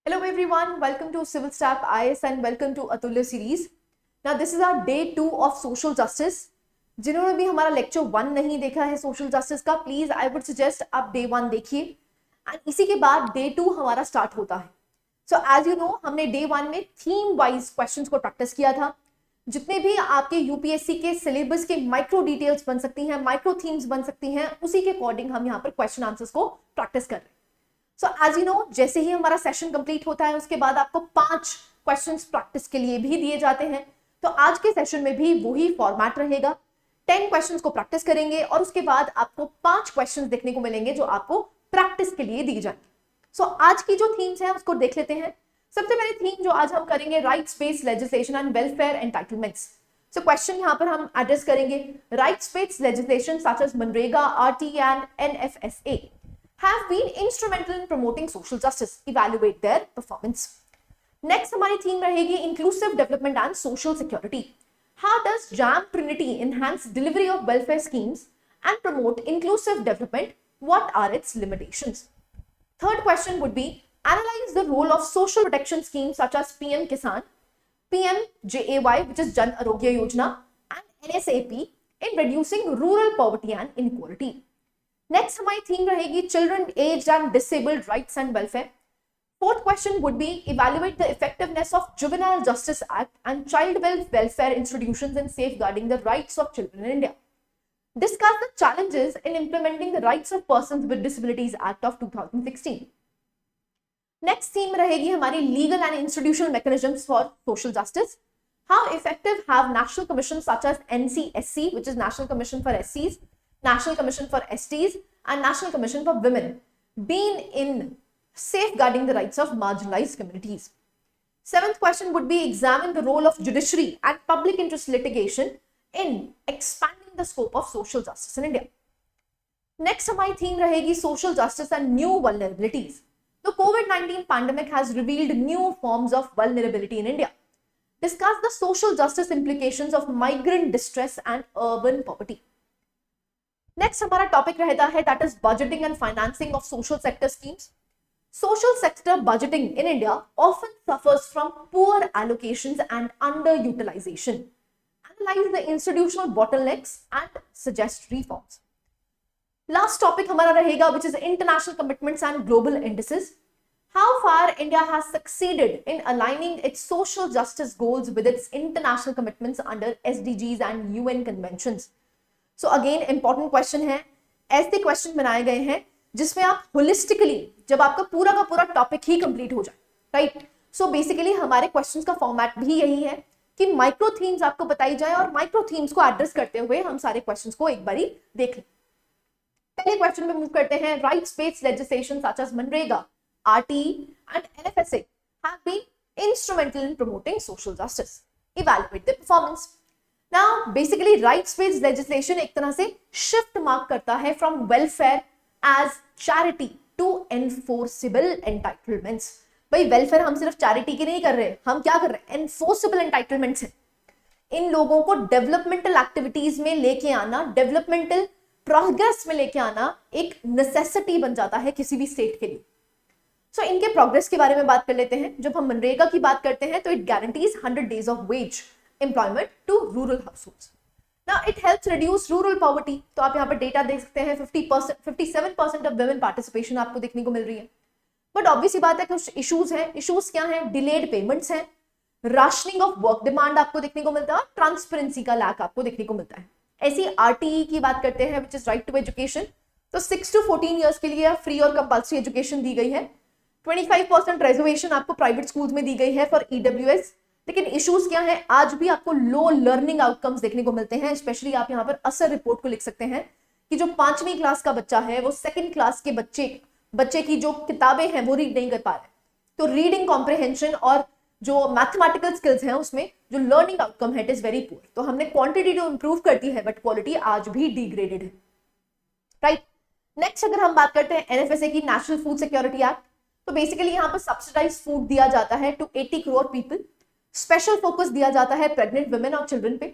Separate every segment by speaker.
Speaker 1: Hello everyone, welcome to Civil Staff IS and welcome to Atulya series. Now this is our day 2 of social justice. जिन्होंने भी हमारा lecture 1 नहीं देखा है social justice का, please I would suggest आप day 1 देखिए and इसी के बाद डे 2 हमारा स्टार्ट होता है. सो एज यू नो हमने डे 1 में थीम वाइज क्वेश्चंस को प्रैक्टिस किया था. जितने भी आपके यूपीएससी के सिलेबस के माइक्रो डिटेल्स बन सकती हैं, माइक्रो थीम्स बन सकती हैं, उसी के अकॉर्डिंग हम यहाँ पर क्वेश्चन आंसर्स को प्रैक्टिस कर रहे हैं. सो एज यू नो जैसे ही हमारा सेशन कंप्लीट होता है उसके बाद आपको 5 क्वेश्चंस प्रैक्टिस के लिए भी दिए जाते हैं. तो आज के सेशन में भी वही फॉर्मेट रहेगा. 10 क्वेश्चंस को प्रैक्टिस करेंगे और उसके बाद आपको 5 क्वेश्चंस देखने को मिलेंगे जो आपको प्रैक्टिस के लिए दिए जाएंगे. सो आज की जो थीम्स है उसको देख लेते हैं. सबसे पहले थीम जो आज हम करेंगे rights based legislation and welfare entitlements. So question यहाँ पर हम एड्रेस करेंगे rights based legislation such as मनरेगा, RT and NFSA have been instrumental in promoting social justice. Evaluate their performance. Next हमारी थीम रहेगी inclusive development and social security. How does JAM Trinity enhance delivery of welfare schemes and promote inclusive development? What are its limitations? Third question would be analyze the role of social protection schemes such as PM Kisan, PMJAY which is Jan Arogya Yojana and NSAP in reducing rural poverty and inequality. Next हमारी theme रहेगी children aged and disabled rights and welfare. Fourth question would be evaluate the effectiveness of juvenile justice act and child welfare institutions in safeguarding the rights of children in India. Discuss the challenges in implementing the rights of persons with disabilities act of 2016. Next theme रहेगी हमारी legal and institutional mechanisms for social justice. How effective have national commission such as NCSC which is National Commission for SCs, National Commission for STs and National Commission for Women been in safeguarding the rights of marginalized communities. Seventh question would be examine the role of judiciary and public interest litigation in expanding the scope of social justice in India. Next हमारी theme रहेगी social justice and new vulnerabilities. The COVID-19 pandemic has revealed new forms of vulnerability in India. Discuss the social justice implications of migrant distress and urban poverty. Next हमारा topic रहता है that is budgeting and financing of social sector schemes. Social sector budgeting in India often suffers from poor allocations and underutilisation. Analyse the institutional bottlenecks and suggest reforms. Last topic हमारा रहेगा which is international commitments and global indices. How far India has succeeded in aligning its social justice goals with its international commitments under SDGs and UN conventions. So again important question है. ऐसे question बनाए गए हैं जिसमें आप holistically जब आपका पूरा का पूरा टॉपिक ही कंप्लीट हो जाए, राइट. सो बेसिकली हमारे क्वेश्चंस का फॉर्मेट भी यही है कि माइक्रो थीम्स आपको बताई जाए और माइक्रो थीम्स को एड्रेस करते हुए हम सारे क्वेश्चंस को एक बारी देख लें. पहले क्वेश्चन में मूव करते हैं. Rights based legislation such as मनरेगा, RT and NFSA have been instrumental in promoting social justice. Evaluate their performance. Now, basically, rights-based legislation एक तरह से shift mark करता है from welfare as charity to enforceable entitlements. भाई welfare हम सिर्फ charity की नहीं कर रहे, हम क्या कर रहे हैं? Enforceable entitlements हैं. इन लोगों को developmental activities में लेके आना, developmental progress में लेके आना एक necessity बन जाता है किसी भी state के लिए. So, इनके progress के बारे में बात कर लेते हैं. जब हम मनरेगा की बात करते हैं तो it guarantees 100 days of wage employment to rural households. Now it helps reduce rural poverty. तो आप यहाँ पर डेटा देख सकते हैं 57% of women participation आपको देखने को मिल रही है. बट ऑब्वियसली बात है कुछ इश्यूज हैं. इश्यूज क्या हैं? डिलेड पेमेंट्स हैं, राशनिंग ऑफ वर्क डिमांड आपको देखने को मिलता है, ट्रांसपेरेंसी का लैक आपको देखने को मिलता है. ऐसी RTE की बात करते हैं which is right to education. तो 6 to 14 ईयर्स के लिए फ्री और कंपल्सरी एजुकेशन दी गई है. 25% रिजर्वेशन आपको प्राइवेट स्कूल्स में दी गई है फॉर EWS. लेकिन इश्यूज क्या है? आज भी आपको लो लर्निंग आउटकम्स देखने को मिलते हैं. स्पेशली आप यहाँ पर असर रिपोर्ट को लिख सकते हैं कि जो 5वीं क्लास का बच्चा है वो 2nd क्लास के बच्चे की जो किताबें हैं वो रीड नहीं कर पा रहे. तो रीडिंग कॉम्प्रिहेंशन और जो मैथमेटिकल स्किल्स हैं उसमें जो लर्निंग आउटकम है इट इज वेरी पुअर. तो हमने क्वांटिटी तो इंप्रूव कर दी है बट क्वालिटी आज भी डिग्रेडेड है, राइट. नेक्स्ट अगर हम बात करते हैं NFSA की, national food security act. So basically यहाँ पर सब्सिडाइज फूड दिया जाता है to 80 crore people. Special focus दिया जाता है प्रेग्नेंट वुमेन और चिल्ड्रन पे.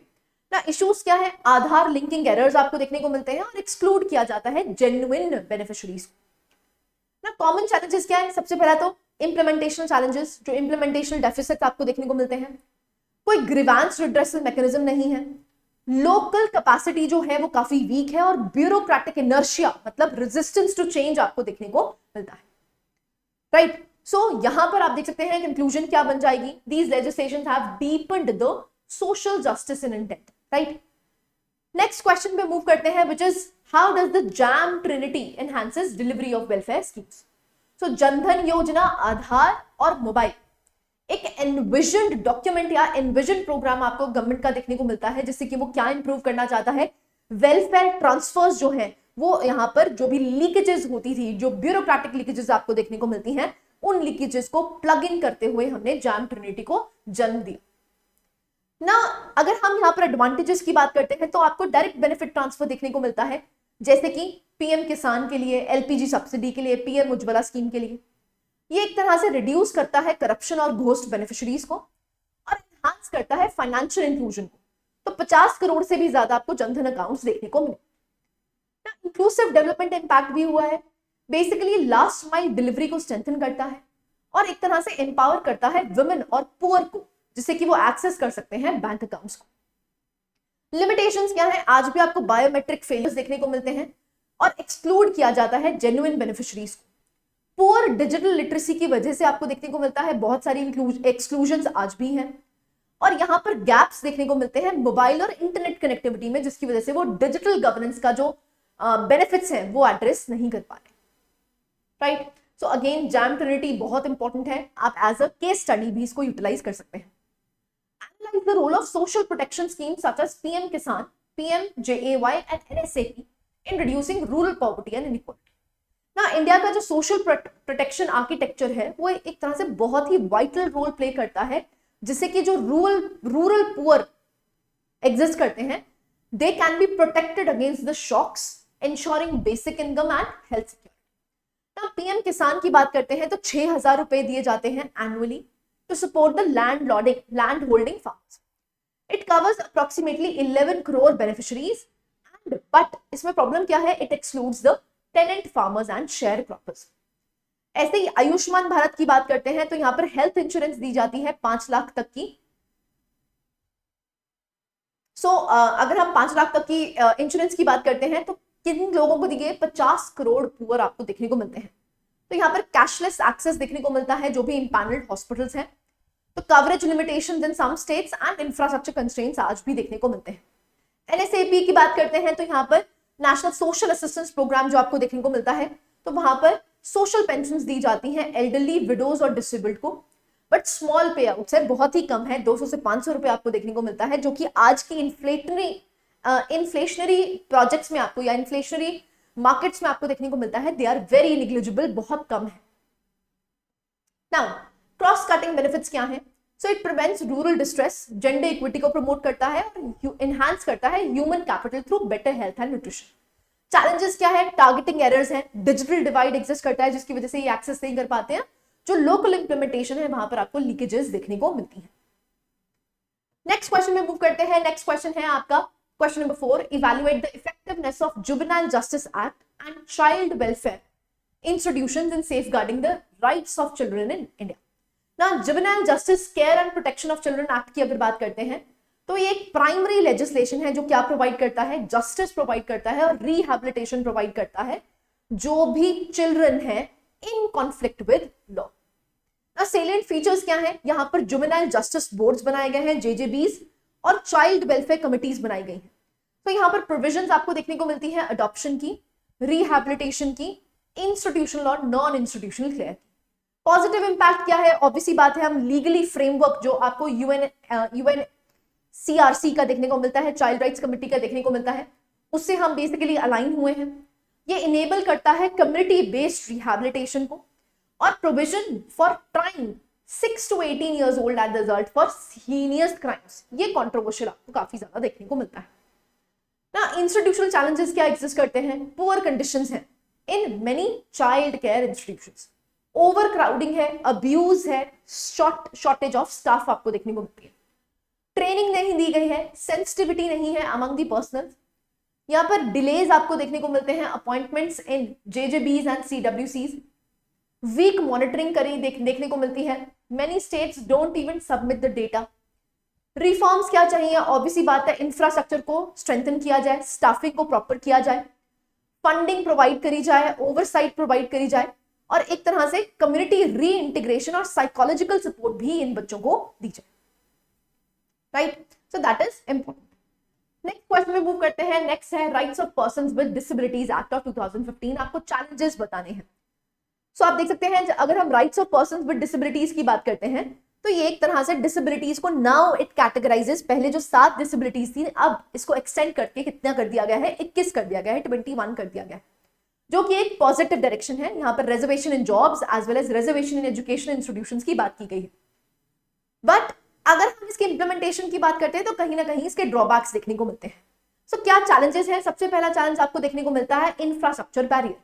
Speaker 1: ना इश्यूज क्या है? आधार लिंकिंग एरर्स आपको देखने को मिलते हैं और एक्सक्लूड किया जाता है जेन्युइन बेनिफिशियरीज. ना कॉमन चैलेंजेस क्या है? सबसे पहला तो इम्प्लीमेंटेशनल चैलेंजेस, जो इम्प्लीमेंटेशनल डेफिसिट आपको देखने को मिलते हैं, कोई ग्रीवेंस रिड्रेसल मैकेनिज्म नहीं है, लोकल कैपेसिटी जो है वो काफी वीक है, और ब्यूरोक्रेटिक इनर्शिया मतलब रेजिस्टेंस टू चेंज आपको देखने को मिलता है, राइट। सो यहां पर आप देख सकते हैं कंक्लूजन क्या बन जाएगी, these legislations have deepened the social justice in intent, right. Next question पे मूव करते हैं, which is how does the JAM trinity enhances delivery of welfare schemes. So Jan Dhan Yojana, Aadhaar और मोबाइल एक एनविजन्ड डॉक्यूमेंट या एनविजन प्रोग्राम आपको government का देखने को मिलता है, जिससे कि वो क्या इंप्रूव करना चाहता है, वेलफेयर ट्रांसफर्स जो है वो यहाँ पर जो भी लीकेजेस होती थी, जो ब्यूरोक्रेटिक लीकेजेस आपको देखने को मिलती हैं, उन लीकेजेस को प्लग इन करते हुए हमने जैम ट्रिनिटी को जन्म दिया ना। अगर हम यहाँ पर एडवांटेजेस की बात करते हैं तो आपको डायरेक्ट बेनिफिट ट्रांसफर देखने को मिलता है, जैसे कि पीएम किसान के लिए, एलपीजी सब्सिडी के लिए, पीएम उज्ज्वला स्कीम के लिए। ये एक तरह से रिड्यूस करता है करप्शन और घोस्ट बेनिफिशरीज को, और एनहांस करता है फाइनेंशियल इंक्लूजन को। तो 50 करोड़ से भी ज्यादा आपको जनधन अकाउंट्स देखने को मिले। इंक्लूसिव डेवलपमेंट इंपैक्ट भी हुआ है, बेसिकली लास्ट माइल डिलीवरी को स्ट्रेंथन करता है, और एक तरह से एम्पावर करता है वुमेन और पुअर को, जिससे कि वो एक्सेस कर सकते हैं बैंक अकाउंट्स को। लिमिटेशंस क्या है, आज भी आपको बायोमेट्रिक फेलियर्स देखने को मिलते हैं, और एक्सक्लूड किया जाता है जेन्युइन बेनिफिशरीज को। पुअर डिजिटल लिटरेसी की वजह से आपको देखने को मिलता है बहुत सारी एक्सक्लूजन्स आज भी हैं, और यहां पर गैप्स देखने को मिलते हैं मोबाइल और इंटरनेट कनेक्टिविटी में, जिसकी वजह से वो डिजिटल गवर्नेंस का जो बेनिफिट्स हैं वो एड्रेस नहीं कर पा रहे, right. So again jam Trinity बहुत इंपॉर्टेंट है, आप एज अ केस स्टडी भी इसको यूटिलाइज कर सकते हैं। Analyse the role of social protection schemes such as PM Kisan, PMJAY and NSAP in reducing rural poverty and inequality. ना इंडिया का जो सोशल प्रोटेक्शन आर्किटेक्चर है वो एक तरह से बहुत ही वाइटल रोल प्ले करता है, जिससे कि जो रूरल पुअर एग्जिस्ट करते हैं, they can be protected against the shocks, ensuring basic income and health security। now PM Kisan की बात करते हैं तो 6,000 रुपए दिए जाते हैं annually to support the land holding farmers. It covers approximately 11 crore beneficiaries, and but इसमें प्रॉब्लम क्या है, it excludes the tenant farmers and sharecroppers. ऐसे ही आयुष्मान भारत की बात करते हैं तो यहाँ पर हेल्थ इंश्योरेंस दी जाती है 5 लाख तक की। अगर हम 5 लाख तक की इंश्योरेंस की बात करते हैं तो किन लोगों को दिए, 50 करोड़ पुअर आपको देखने को मिलते हैं। तो यहाँ पर कैशलेस एक्सेस देखने को मिलता है जो भी इम्पैनल्ड हॉस्पिटल्स हैं। तो coverage limitations in some states and infrastructure constraints आज भी देखने को मिलते हैं। NSAP की बात करते हैं तो यहाँ पर नेशनल सोशल असिस्टेंस प्रोग्राम जो आपको देखने को मिलता है, तो वहां पर सोशल पेंशन दी जाती हैं एल्डरली, विडोज और डिसेबल्ड को, बट स्मॉल पे आउट्स है, बहुत ही कम है, 200 से 500 रुपए आपको देखने को मिलता है, जो कि आज की इन्फ्लेशनरी प्रोजेक्ट्स में आपको या इन्फ्लेशनरी मार्केट्स में आपको देखने को मिलता है, दे आर वेरी निग्लिजिबल, बहुत कम है। नाउ क्रॉस कटिंग बेनिफिट्स क्या है, so it prevents rural distress, gender equity को प्रमोट करता है और एनहांस करता है human capital through better health and nutrition. Challenges क्या है, टारगेटिंग एरर्स हैं, डिजिटल डिवाइड एग्जिस्ट करता है जिसकी वजह से ये एक्सेस नहीं कर पाते हैं, जो लोकल इंप्लीमेंटेशन है वहां पर आपको लीकेजेस देखने को मिलती है। नेक्स्ट क्वेश्चन में मूव करते हैं। नेक्स्ट क्वेश्चन है आपका question number 4, evaluate the effectiveness of juvenile justice act and child welfare institutions in safeguarding the rights of children in India. ना juvenile justice care and protection of children act की अगर बात करते हैं तो ये एक प्राइमरी लेजिस्लेशन है जो क्या प्रोवाइड करता है, जस्टिस प्रोवाइड करता है और रिहैबिलिटेशन प्रोवाइड करता है जो भी चिल्ड्रन है in conflict with law. Salient features क्या है, यहां पर जुवेनाइल जस्टिस बोर्ड्स बनाए गए हैं, JJBs, और चाइल्ड वेलफेयर कमिटीज बनाई गई हैं। तो यहां पर प्रोविजंस आपको देखने को मिलती है अडॉप्शन की, रिहैबिलिटेशन की, इंस्टीट्यूशनल और नॉन इंस्टीट्यूशनल केयर की। पॉजिटिव इंपैक्ट क्या है, ऑब्वियसली बात है, हम लीगली फ्रेमवर्क जो आपको UNCRC का देखने को मिलता है, चाइल्ड राइट्स कमिटी का देखने को मिलता है, उससे हम बेसिकली अलाइन हुए हैं। ये इनेबल करता है कम्युनिटी बेस्ड रिहैबिलिटेशन को, और provision for trying 6 to 18 years old at the result for heinous crimes, ये कंट्रोवर्शियल आपको काफी ज्यादा देखने को मिलता है ना। इंस्टीट्यूशनल चैलेंजेस क्या एग्जिस्ट करते हैं, पुअर कंडीशंस हैं in many child care institutions, over crowding है, अब्यूज है, शॉर्टेज ऑफ स्टाफ आपको देखने को मिलती है, ट्रेनिंग नहीं दी गई है, सेंसिटिविटी नहीं है अमंग दी पर्सनल, यहाँ पर डिलेज आपको देखने को मिलते हैं appointments in JJBs and CWCs, weak monitoring देखने को मिलती है। Many states don't even submit the data. Reforms क्या चाहिए, ऑब्वियसली बात है, इंफ्रास्ट्रक्चर को स्ट्रेंथन किया जाए, स्टाफिंग को प्रॉपर किया जाए, फंडिंग प्रोवाइड करी जाए, ओवरसाइट प्रोवाइड करी जाए, और एक तरह से कम्युनिटी री इंटीग्रेशन और साइकोलॉजिकल सपोर्ट भी इन बच्चों को दी जाए, right. So that is important. Next question में मूव करते हैं। नेक्स्ट है rights of persons with disabilities act of 2015। आपको चैलेंजेस बताने हैं। सो आप देख सकते हैं अगर हम rights of persons with disabilities की बात करते हैं तो ये एक तरह से डिसेबिलिटीज को नाउ इट कैटेगराइजेस, पहले जो 7 डिसेबिलिटीज थी अब इसको एक्सटेंड करके कितना कर दिया गया है, 21 कर दिया गया है, 21 कर दिया गया है, जो कि एक पॉजिटिव डायरेक्शन है। यहाँ पर reservation in jobs as well as reservation in education institutions की बात की गई है। बट अगर हम इसके इंप्लीमेंटेशन की बात करते हैं तो कहीं ना कहीं इसके ड्रॉबैक्स देखने को मिलते हैं। सो क्या चैलेंजेस हैं? सबसे पहला चैलेंज आपको देखने को मिलता है इंफ्रास्ट्रक्चर बैरियर।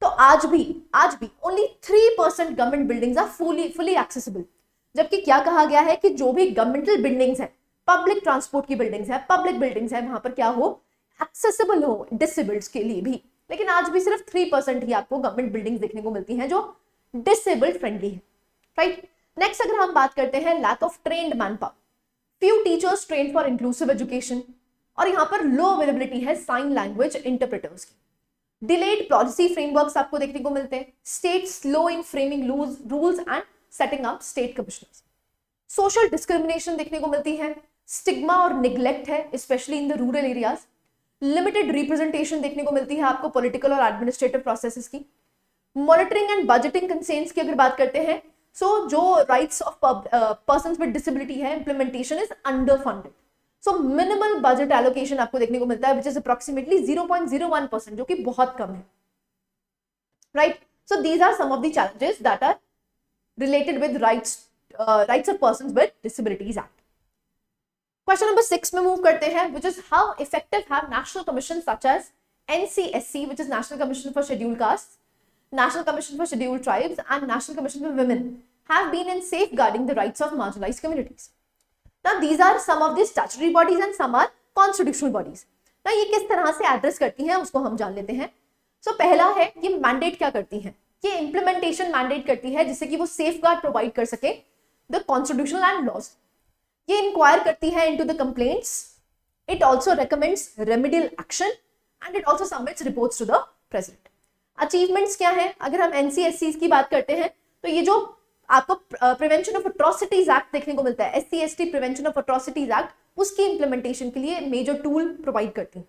Speaker 1: तो आज भी only 3% government buildings are fully accessible, जबकि क्या कहा गया है कि जो भी गवर्नमेंटल बिल्डिंग्स है, पब्लिक ट्रांसपोर्ट की बिल्डिंग्स है, पब्लिक बिल्डिंग्स है, वहां पर क्या हो, एक्सेसिबल हो डिसेबल्ड के लिए भी। लेकिन आज भी सिर्फ 3% ही आपको गवर्नमेंट बिल्डिंग्स देखने को मिलती हैं जो डिसेबल्ड फ्रेंडली है, राइट। नेक्स्ट अगर हम बात करते हैं lack of trained manpower, few teachers trained for inclusive education, और यहाँ पर लो अवेलेबिलिटी है साइन लैंग्वेज इंटरप्रेटर्स की। डिलेड पॉलिसी फ्रेमवर्क्स आपको देखने को मिलते हैं, state slow in framing rules and setting up state commissioners. Social discrimination देखने को मिलती है, स्टिग्मा और निग्लेक्ट है specially in the rural areas. Limited representation देखने को मिलती है आपको पॉलिटिकल और एडमिनिस्ट्रेटिव प्रोसेसेस की। मॉनिटरिंग एंड बजटिंग कंसेंट्स की अगर बात करते हैं, सो जो rights of persons with disability है, implementation is underfunded. So minimal budget allocation आपको देखने को मिलता है विच इज अप्रोक्सीमेटली 0.01%, जो कि बहुत कम है, right. So these are some of the challenges that are related with rights of persons with disabilities act. Question number 6 में मूव करते हैं, which is how effective have national commissions such as NCSC, which is National Commission for Scheduled Castes, National Commission for Scheduled Tribes, and National Commission for Women have been in safeguarding the rights of marginalized communities. Now these are some of the statutory bodies and some are constitutional bodies. Now ये किस तरह से address करती हैं उसको हम जान लेते हैं। So पहला है ये मैंडेट क्या करती हैं, ये इंप्लीमेंटेशन मैंडेट करती है जिससे कि वो सेफगार्ड प्रोवाइड कर सके द कॉन्स्टिट्यूशनल एंड लॉज। ये इंक्वायर करती है into the complaints, it also recommends remedial action and it also submits reports to the president. Achievements क्या है? अगर हम एनसीएससी की बात करते हैं तो ये जो आपको प्रिवेंशन ऑफ अट्रॉसिटीज एक्ट देखने को मिलता है, SC/ST prevention of atrocities act, उसकी इंप्लीमेंटेशन के लिए मेजर टूल प्रोवाइड करती है।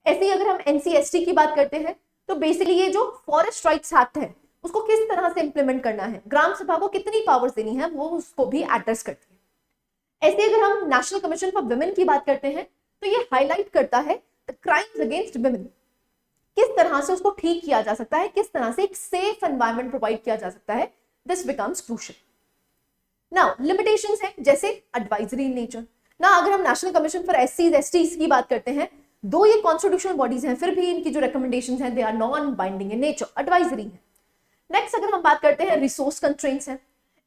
Speaker 1: ऐसे ही अगर हम NC/ST की बात करते हैं तो बेसिकली ये जो फॉरेस्ट राइट्स एक्ट है उसको किस तरह से इंप्लीमेंट करना है, ग्राम सभा को कितनी पावर्स देनी है, वो उसको भी एड्रेस करती है। ऐसे अगर हम नेशनल कमीशन फॉर वुमेन की बात करते हैं तो ये हाईलाइट करता है द क्राइम्स अगेंस्ट वुमेन, किस तरह से उसको ठीक किया जा सकता है, किस तरह से एक सेफ एनवायरनमेंट प्रोवाइड किया जा सकता है, this becomes crucial. Now limitations हैं जैसे एडवाइजरी इन नेचर। ना अगर हम नेशनल कमीशन फॉर SCs/STs की बात करते हैं, दो ये कॉन्स्टिट्यूशनल बॉडीज हैं, फिर भी इनकी जो रिकमेंडेशंस हैं they are non binding in nature, advisory है। नेक्स्ट अगर हम बात करते हैं रिसोर्स कंस्ट्रेंट्स हैं,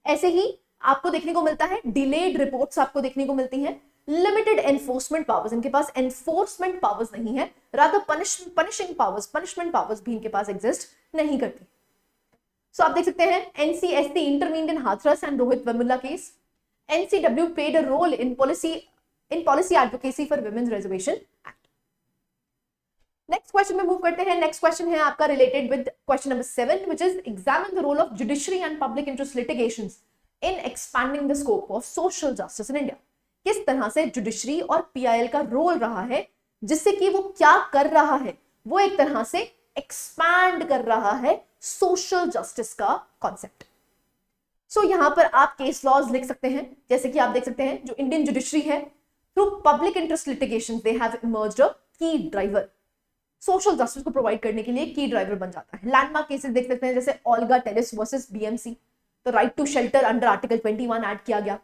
Speaker 1: ऐसे ही आपको देखने को मिलता है डिलेड रिपोर्ट्स आपको देखने को मिलती हैं, लिमिटेड एनफोर्समेंट पावर्स, इनके पास एनफोर्समेंट पावर्स नहीं है, रादर पनिशमेंट पावर्स भी इनके पास एग्जिस्ट नहीं करती। सो आप देख सकते हैं NCSC intervened in Hathras and Rohit Vemula case. NCW played a role in policy advocacy for women's reservation act. Next question में मूव करते हैं। नेक्स्ट क्वेश्चन है आपका related with question number 7, which is examine the role of judiciary and public interest litigations in expanding the scope of social justice in India. किस तरह से judiciary और PIL का रोल रहा है, जिससे कि वो क्या कर रहा है, वो एक तरह से एक्सपैंड कर रहा है सोशल जस्टिस का कॉन्सेप्ट। सो यहां पर आप केस लॉज लिख सकते हैं, जैसे कि आप देख सकते हैं जो इंडियन जुडिशरी है through public interest litigation they have emerged a key driver, social justice को प्रोवाइड करने के लिए की ड्राइवर बन जाता है। लैंडमार्क केसेस देख सकते हैं जैसे ओल्गा टेलिस वर्सेस BMC, तो right to shelter under article 21 add किया गया।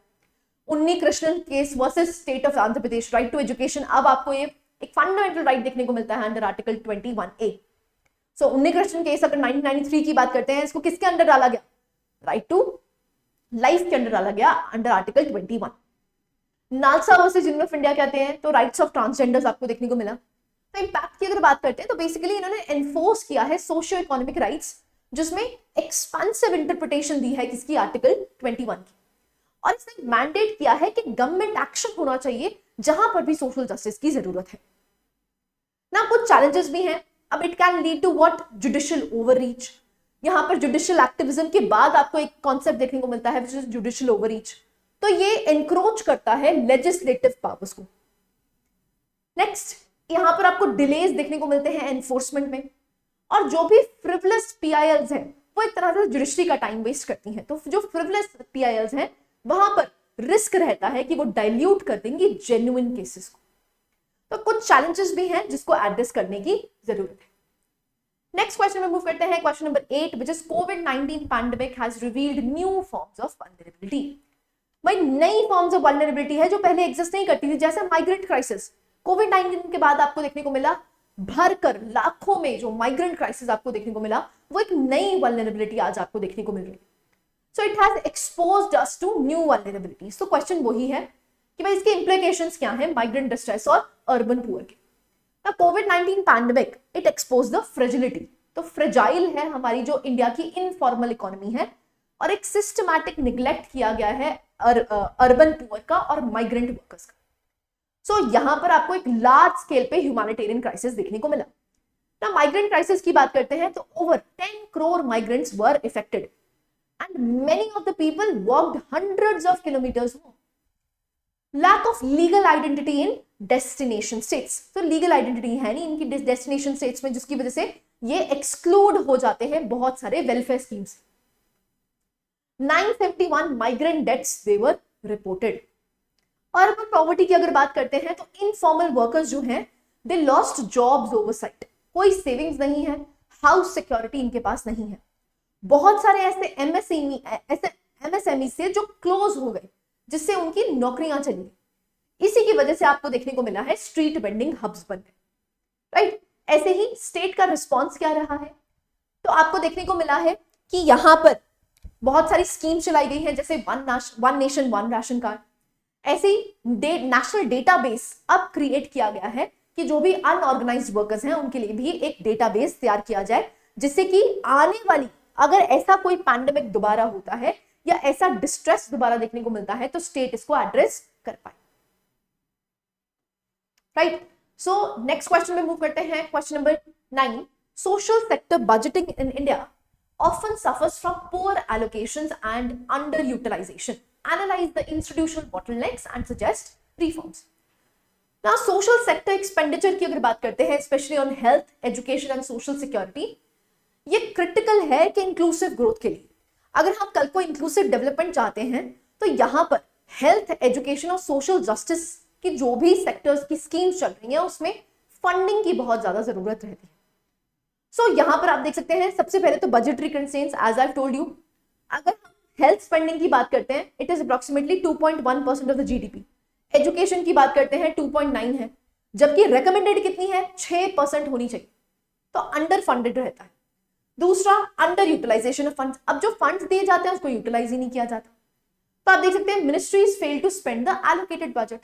Speaker 1: Unni Krishnan case versus state of Andhra Pradesh, right to education, अब आपको ये एक फंडामेंटल राइट देखने को मिलता है अंडर आर्टिकल 21A। सो उन्नी कृष्णन केस अगर 1993 की बात करते हैं, इसको किसके अंडर डाला गया, राइट टू लाइफ के अंडर डाला गया under article 21। NALSA versus union of India कहते हैं, तो राइट्स ऑफ ट्रांसजेंडर्स आपको देखने को मिला। तो इम्पैक्ट की अगर बात करते हैं तो बेसिकली इन्होंने एनफोर्स किया है सोशियो इकोनॉमिक राइट्स जिसमें एक्सपेंसिव इंटरप्रिटेशन दी है किसकी, आर्टिकल 21 की। और इसने मैंडेट किया है कि गवर्नमेंट एक्शन होना चाहिए जहां पर भी सोशल जस्टिस की जरूरत है ना। कुछ चैलेंजेस भी हैं। अब it can lead to what, judicial overreach. यहां पर जुडिशियल एक्टिविज्म के बाद आपको एक कॉन्सेप्ट देखने को मिलता है, जुडिशियल ओवररीच। तो ये एनक्रोच करता है लेजिस्लेटिव पावर्स को। नेक्स्ट, यहां पर आपको डिलेज देखने को मिलते हैं एनफोर्समेंट में। और जो भी फ्रिवलेस पीआईएल्स हैं वो एक तरह से जुडिशरी का टाइम वेस्ट करती हैं। तो जो फ्रिवलेस पीआईएल्स हैं वहां पर रिस्क रहता है कि वो डाइल्यूट कर देंगे जेन्युइन केसेस को। तो कुछ चैलेंजेस भी हैं जिसको एड्रेस करने की जरूरत है। नेक्स्ट क्वेश्चन में मूव करते हैं, question number 8, which is covid pandemic has revealed new forms of vulnerability. भाई नई फॉर्म्स ऑफ वल्नरेबिलिटी है जो पहले एग्जिस्ट नहीं करती थी, जैसे माइग्रेंट क्राइसिस। कोविड-19 के बाद आपको देखने को मिला भरकर लाखों में जो माइग्रेंट क्राइसिस आपको देखने को मिला, वो एक नई वल्नरेबिलिटी आज आपको देखने को मिल रही है। So it has exposed us to new vulnerabilities. तो क्वेश्चन वही है कि भाई इसके इंप्लीकेशंस क्या हैं माइग्रेंट डिस्ट्रेस और अर्बन पुअर के। ना कोविड-19 pandemic it expose the fragility. तो फ्रेजाइल है हमारी जो इंडिया की इनफॉर्मल इकोनॉमी है, और एक सिस्टमैटिक निग्लेक्ट किया गया है अर्बन पुअर का और माइग्रेंट वर्कर्स का। सो यहां पर आपको एक लार्ज स्केल पे ह्यूमैनिटेरियन क्राइसिस देखने को मिला। ना माइग्रेंट क्राइसिस की बात करते हैं तो over 10 crore migrants were affected and many of the people walked hundreds of kilometres home. Lack of legal identity in destination states. तो लीगल आइडेंटिटी है नहीं इनकी डेस्टिनेशन स्टेट्स में, जिसकी वजह से ये एक्सक्लूड हो जाते हैं बहुत सारे वेलफेयर स्कीम्स। 971 माइग्रेंट डेथ्स दे वर रिपोर्टेड। अर्बन पॉवर्टी की अगर बात करते हैं तो इनफॉर्मल वर्कर्स जो हैं दे लॉस्ट जॉब्स ओवरसाइट। कोई सेविंग्स नहीं है, हाउस सिक्योरिटी इनके पास नहीं है। बहुत सारे ऐसे एमएसएमई से जो क्लोज हो गए, जिससे उनकी नौकरियां चली गई। इसी की वजह से आपको देखने को मिला है स्ट्रीट वेंडिंग हब्स बन गए, राइट। ऐसे ही स्टेट का रिस्पॉन्स क्या रहा है, तो आपको देखने को मिला है कि यहां पर बहुत सारी स्कीम चलाई गई है, जैसे one nation one ration card. ऐसे ही नेशनल डेटाबेस अब क्रिएट किया गया है कि जो भी अनऑर्गेनाइज्ड वर्कर्स हैं उनके लिए भी एक डेटाबेस तैयार किया जाए, जिससे कि आने वाली अगर ऐसा कोई पैंडेमिक दोबारा होता है या ऐसा डिस्ट्रेस दोबारा देखने को मिलता है तो स्टेट इसको एड्रेस कर पाए, राइट। सो नेक्स्ट क्वेश्चन में मूव करते हैं, question number 9। Social sector budgeting in India often suffers from poor allocations and underutilization. Analyze the institutional bottlenecks and suggest reforms. Now, social sector expenditure की अगर बात करते हैं, especially on health, education and social security, ये critical है कि inclusive growth के लिए। अगर हम कल को inclusive development चाहते हैं तो यहाँ पर health, education और social justice की जो भी sectors की schemes चल रही हैं उसमें funding की बहुत ज्यादा जरूरत रहती है। सो यहां पर आप देख सकते हैं, सबसे पहले तो budgetary constraints, as I told you. अगर हम हेल्थ स्पेंडिंग की बात करते हैं, it is approximately 2.1% of the GDP. Education की बात करते हैं 2.9 है, जबकि रेकमेंडेड कितनी है, 6% होनी चाहिए। तो अंडर फंडेड रहता है। दूसरा, अंडर यूटिलाइजेशन ऑफ फंड्स। अब जो फंड्स दिए जाते हैं उसको यूटिलाइज ही नहीं किया जाता। तो आप देख सकते हैं ministries fail to spend the allocated budget.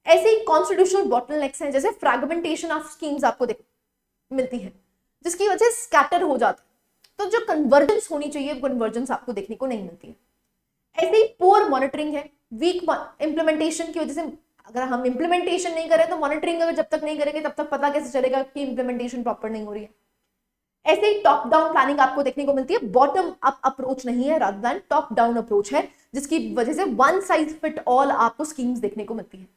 Speaker 1: ऐसे ही कॉन्स्टिट्यूशनल बॉटलनेक्स हैं, जैसे फ्रैगमेंटेशन ऑफ स्कीम्स आपको मिलती है, जिसकी वजह से स्कैटर हो जाता है। तो जो कन्वर्जेंस होनी चाहिए वो कन्वर्जेंस आपको देखने को नहीं मिलती है। ऐसे ही पुअर मॉनिटरिंग है, वीक इंप्लीमेंटेशन की वजह से। अगर हम इंप्लीमेंटेशन नहीं करें तो मॉनिटरिंग अगर जब तक नहीं करेंगे तब तक पता कैसे चलेगा कि इंप्लीमेंटेशन प्रॉपर नहीं हो रही है। ऐसे ही टॉप डाउन प्लानिंग आपको देखने को मिलती है, बॉटम अप अप्रोच नहीं है, rather than top down approach है, जिसकी वजह से वन साइज फिट ऑल आपको स्कीम्स देखने को मिलती है।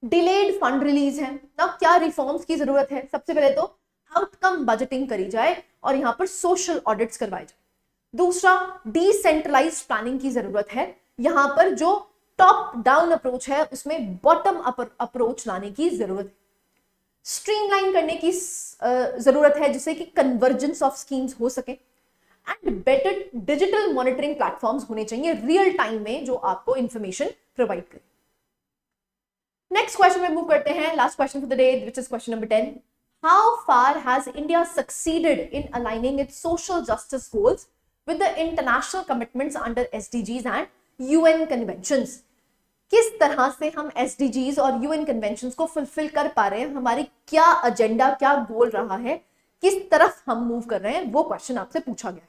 Speaker 1: डिलेड फंड रिलीज है। ना क्या रिफॉर्म्स की जरूरत है, सबसे पहले तो आउटकम बजटिंग करी जाए और यहां पर सोशल ऑडिट्स करवाए जाए। दूसरा, डिसेंट्रलाइज्ड प्लानिंग की जरूरत है। यहां पर जो टॉप डाउन अप्रोच है उसमें बॉटम अप अप्रोच लाने की जरूरत है। स्ट्रीमलाइन करने की जरूरत है जिससे कि कन्वर्जेंस ऑफ स्कीम्स हो सके। And better digital monitoring platforms होने चाहिए रियल टाइम में जो आपको इंफॉर्मेशन प्रोवाइड करे। नेक्स्ट क्वेश्चन में मूव करते हैं, last question for the day, which is question number 10। How far has India succeeded in aligning its social justice goals with the international commitments under SDGs and UN conventions? किस तरह से हम SDGs और UN conventions को fulfil कर पा रहे हैं, हमारी क्या एजेंडा, क्या गोल रहा है किस तरफ हम मूव कर रहे हैं वो क्वेश्चन आपसे पूछा गया है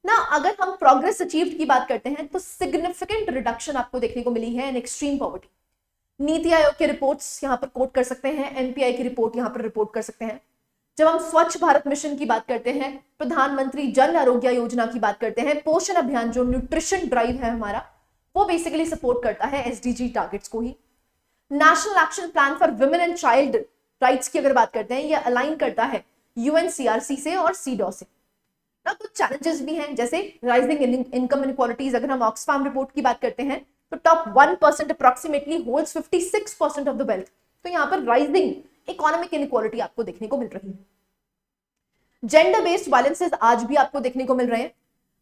Speaker 1: ना। अगर हम प्रोग्रेस अचीव्ड की बात करते हैं तो सिग्निफिकेंट रिडक्शन आपको देखने को मिली है in extreme poverty. NITI Aayog के रिपोर्ट्स यहां पर कोट कर सकते हैं, एनपीआई की रिपोर्ट यहां पर रिपोर्ट कर सकते हैं। जब हम स्वच्छ भारत मिशन की बात करते हैं, प्रधानमंत्री जन आरोग्य योजना की बात करते हैं, पोषण अभियान जो न्यूट्रिशन ड्राइव है हमारा, वो बेसिकली सपोर्ट करता है एसडीजी टारगेट्स को ही। National action plan for women and child rights की अगर बात करते हैं, ये अलाइन करता है यूएनसीआरसी से और सीडॉ से। ना कुछ चैलेंजेस भी हैं, जैसे राइजिंग इनकम इनइक्वालिटीज। अगर हम ऑक्सफैम रिपोर्ट की बात करते हैं तो top 1% approximately holds 56% of the wealth. तो यहाँ पर राइजिंग इकोनॉमिक इनइक्वालिटी आपको देखने को मिल रही है। जेंडर बेस्ड वायलेंसेस आज भी आपको देखने को मिल रहे हैं।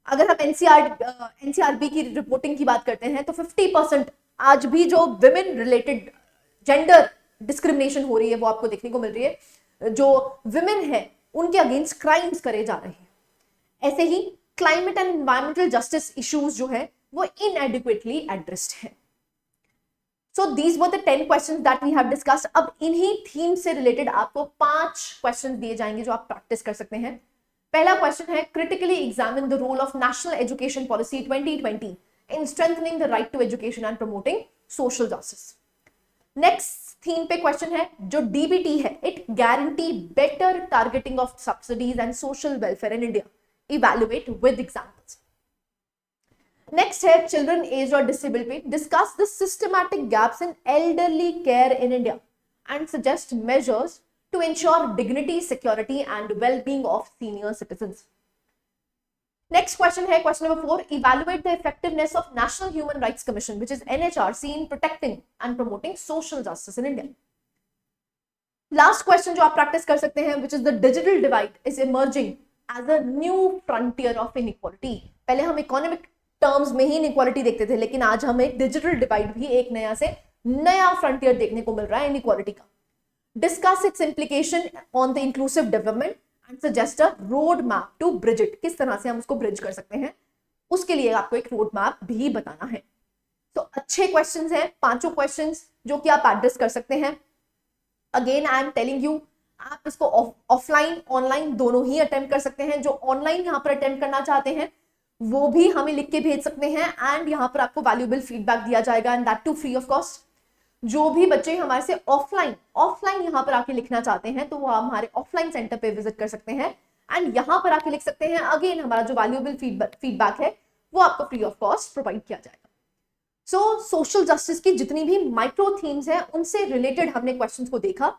Speaker 1: अगर हम एनसीआरबी की रिपोर्टिंग की बात करते हैं तो 50% आज भी जो विमेन रिलेटेड जेंडर डिस्क्रिमिनेशन हो रही है वो आपको देखने को मिल रही है। जो विमेन है उनके अगेंस्ट क्राइम्स करे जा रहे हैं। ऐसे ही climate and environmental justice issues जो है वो इनएडिक्वेटली एड्रेस्ड है। So these were the 10 questions that we have discussed. अब इन्हीं थीम से रिलेटेड आपको 5 क्वेश्चन दिए जाएंगे जो आप प्रैक्टिस कर सकते हैं। पहला क्वेश्चन है, critically examine the role of national education policy 2020 in strengthening the right to education and promoting social justice. Next theme पे क्वेश्चन है जो डीबीटी है, it guarantee better targeting of subsidies and social welfare in India, evaluate with examples. Next है children age और disable पे, discuss the systematic gaps in elderly care in India and suggest measures to ensure dignity, security and wellbeing of senior citizens. Next question है question number 4, evaluate the effectiveness of national human rights commission which is NHRC in protecting and promoting social justice in India. Last question जो आप practice कर सकते हैं, which is the digital divide is emerging as a new frontier of inequality. पहले हम economic terms में ही inequality देखते थे, लेकिन आज हमें डिजिटल डिवाइड भी एक नया फ्रंटियर देखने को मिल रहा है इनइक्वालिटी का। Discuss its implication on the inclusive development and suggest a road map to bridge it, किस तरह से हम उसको ब्रिज कर सकते हैं, उसके लिए आपको एक रोड मैप भी बताना है। तो अच्छे क्वेश्चंस हैं, 5 क्वेश्चंस जो कि आप एड्रेस कर सकते हैं। Again I am telling you, आप इसको ऑफलाइन ऑनलाइन दोनों ही अटेम्प्ट कर सकते हैं। जो ऑनलाइन यहाँ पर अटेम्प्ट करना चाहते हैं वो भी हमें लिख के भेज सकते हैं एंड यहाँ पर आपको वैल्यूएबल फीडबैक दिया जाएगा and that to free of cost. जो भी बच्चे हमारे से ऑफलाइन यहाँ पर आके लिखना चाहते हैं तो वो हमारे ऑफलाइन सेंटर पे विजिट कर सकते हैं एंड यहाँ पर आके लिख सकते हैं। अगेन हमारा जो वैल्यूएबल फीडबैक है वो आपको फ्री ऑफ कॉस्ट प्रोवाइड किया जाएगा। सो सोशल जस्टिस की जितनी भी माइक्रो थीम्स हैं उनसे रिलेटेड हमने क्वेश्चंस को देखा।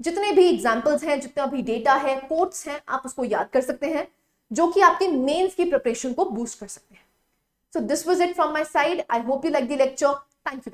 Speaker 1: जितने भी एग्जाम्पल्स हैं, जितना भी डेटा है, कोट्स हैं, आप उसको याद कर सकते हैं जो कि आपके मेंस की प्रिपरेशन को बूस्ट कर सकते हैं। So this was it from my side. I hope you like the lecture. Thank you.